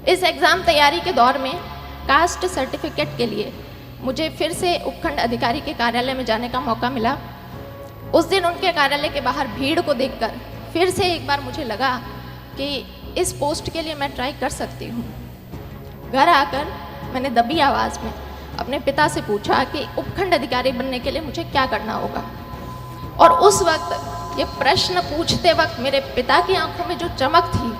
इस एग्ज़ाम तैयारी के दौर में कास्ट सर्टिफिकेट के लिए मुझे फिर से उपखंड अधिकारी के कार्यालय में जाने का मौका मिला। उस दिन उनके कार्यालय के बाहर भीड़ को देखकर फिर से एक बार मुझे लगा कि इस पोस्ट के लिए मैं ट्राई कर सकती हूँ। घर आकर मैंने दबी आवाज़ में अपने पिता से पूछा कि उपखंड अधिकारी बनने के लिए मुझे क्या करना होगा। और उस वक्त ये प्रश्न पूछते वक्त मेरे पिता की आंखों में जो चमक थी,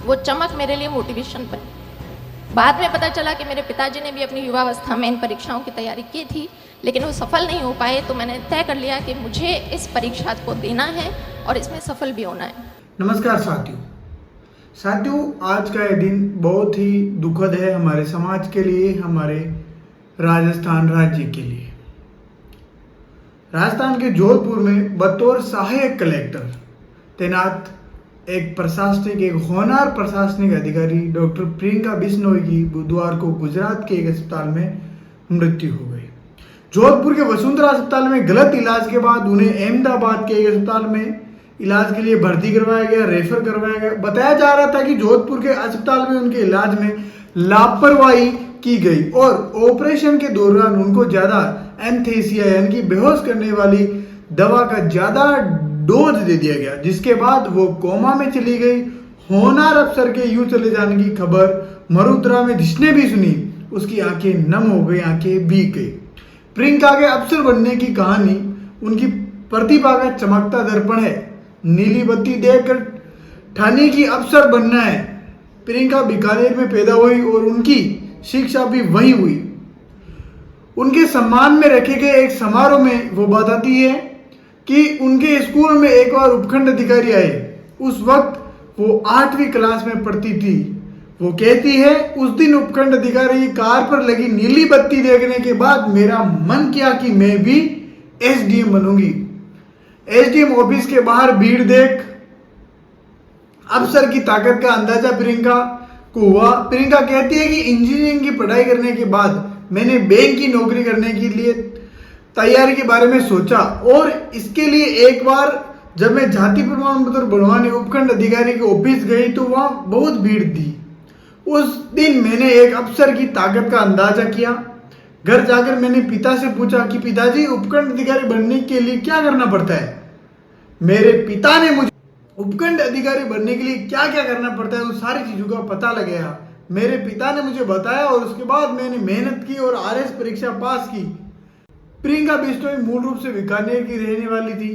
वो चमक मेरे लिए मोटिवेशन बनी। बाद में पता चला कि मेरे पिताजी ने भी अपनी युवावस्था में इन परीक्षाओं की तैयारी की थी, लेकिन वो सफल नहीं हो पाए। तो मैंने तय कर लिया कि मुझे इस परीक्षा को देना है और इसमें सफल भी होना है। नमस्कार साथियों, आज का यह दिन बहुत ही दुखद है हमारे समाज के लिए, हमारे राजस्थान राज्य के लिए। राजस्थान के जोधपुर में बतौर सहायक कलेक्टर तैनात एक होनहार प्रशासनिक अधिकारी डॉक्टर प्रियंका बिश्नोई की बुधवार को गुजरात के एक अस्पताल में मृत्यु हो गई। जोधपुर के वसुंधरा अस्पताल में गलत इलाज के बाद उन्हें अहमदाबाद के एक अस्पताल में इलाज के लिए भर्ती करवाया गया, रेफर करवाया गया। बताया जा रहा था कि जोधपुर के अस्पताल में उनके इलाज में लापरवाही की गई और ऑपरेशन के दौरान उनको ज्यादा एनेस्थीसिया यानी कि बेहोश करने वाली दवा का ज्यादा डोज दे दिया गया, जिसके बाद वो कोमा में चली गई। होनहार अफसर के यूं चले जाने की खबर मरुद्रा में जिसने भी सुनी उसकी आंखें नम हो गई, आंखें भीग गई। प्रियंका के अफसर बनने की कहानी उनकी प्रतिभा का चमकता दर्पण है। नीली बत्ती देखकर ठानी की अफसर बनना है। प्रियंका बीकानेर में पैदा हुई और उनकी शिक्षा भी वहीं हुई। उनके सम्मान में रखे गए एक समारोह में वो बताती है कि उनके स्कूल में एक बार उपखंड अधिकारी आए। उस वक्त वो 8वीं क्लास में पढ़ती थी। वो कहती है, उस दिन उपखंड अधिकारी की कार पर लगी नीली बत्ती देखने के बाद मेरा मन किया कि मैं भी एसडीएम बनूंगी। एसडीएम ऑफिस के बाहर भीड़ देख अफसर की ताकत का अंदाजा प्रियंका को हुआ। प्रियंका कहती है कि इंजीनियरिंग की पढ़ाई करने के बाद मैंने बैंक की नौकरी करने के लिए तैयारी के बारे में सोचा और इसके लिए एक बार जब मैं जाति प्रमाण पत्र बनवाने उपखंड अधिकारी के ऑफिस गई तो वहां बहुत भीड़ थी। उस दिन मैंने एक अफसर की ताकत का अंदाजा किया। घर जाकर मैंने पिता से पूछा कि पिताजी, उपखंड अधिकारी बनने के लिए क्या करना पड़ता है। मेरे पिता ने मुझे उपखंड अधिकारी बनने के लिए क्या क्या करना पड़ता है उन सारी चीजों का पता लगाया। मेरे पिता ने मुझे बताया और उसके बाद मैंने मेहनत की और आरएस परीक्षा पास की। प्रियंका बिश्नोई मूल रूप से बीकानेर की रहने वाली थी।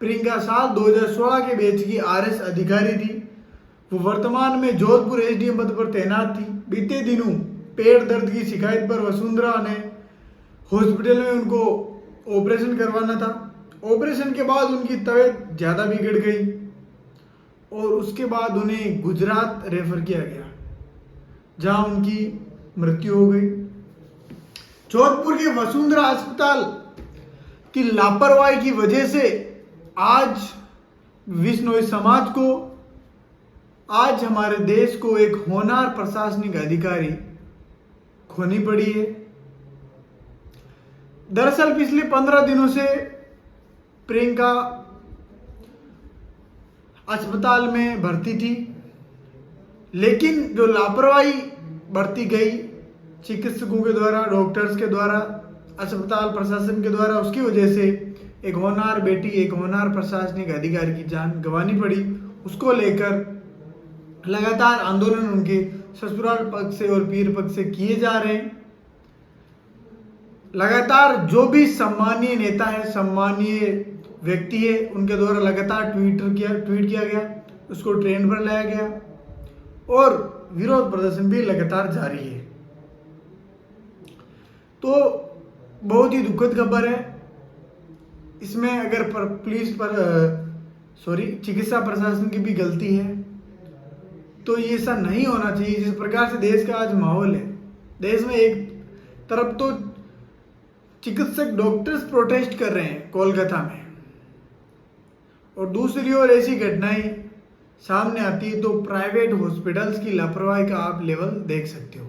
प्रियंका साल 2016 के बैच की आरएस अधिकारी थी। वो वर्तमान में जोधपुर एसडीएम पद पर तैनात थी। बीते दिनों पेट दर्द की शिकायत पर वसुंधरा ने हॉस्पिटल में उनको ऑपरेशन करवाना था। ऑपरेशन के बाद उनकी तबीयत ज़्यादा बिगड़ गई और उसके बाद उन्हें गुजरात रेफर किया गया, जहां उनकी मृत्यु हो गई। जोधपुर के वसुंधरा अस्पताल की लापरवाही की वजह से आज बिश्नोई समाज को, आज हमारे देश को एक होनहार प्रशासनिक अधिकारी खोनी पड़ी है। दरअसल पिछले 15 दिनों से प्रियंका अस्पताल में भर्ती थी, लेकिन जो लापरवाही बरती गई चिकित्सकों के द्वारा, डॉक्टर्स के द्वारा, अस्पताल प्रशासन के द्वारा, उसकी वजह से एक होनहार बेटी, एक होनहार प्रशासनिक अधिकारी की जान गंवानी पड़ी। उसको लेकर लगातार आंदोलन उनके ससुराल पक्ष से और पीर पक्ष से किए जा रहे हैं। लगातार जो भी सम्मानीय नेता है, सम्मानीय व्यक्ति है, उनके द्वारा लगातार ट्वीट किया गया, उसको ट्रेंड पर लाया गया और विरोध प्रदर्शन भी लगातार जारी है। तो बहुत ही दुखद खबर है। इसमें अगर चिकित्सा प्रशासन की भी गलती है तो ये ऐसा नहीं होना चाहिए। जिस प्रकार से देश का आज माहौल है, देश में एक तरफ तो चिकित्सक डॉक्टर्स प्रोटेस्ट कर रहे हैं कोलकाता में और दूसरी ओर ऐसी घटनाएं सामने आती है तो प्राइवेट हॉस्पिटल्स की लापरवाही का आप लेवल देख सकते हो।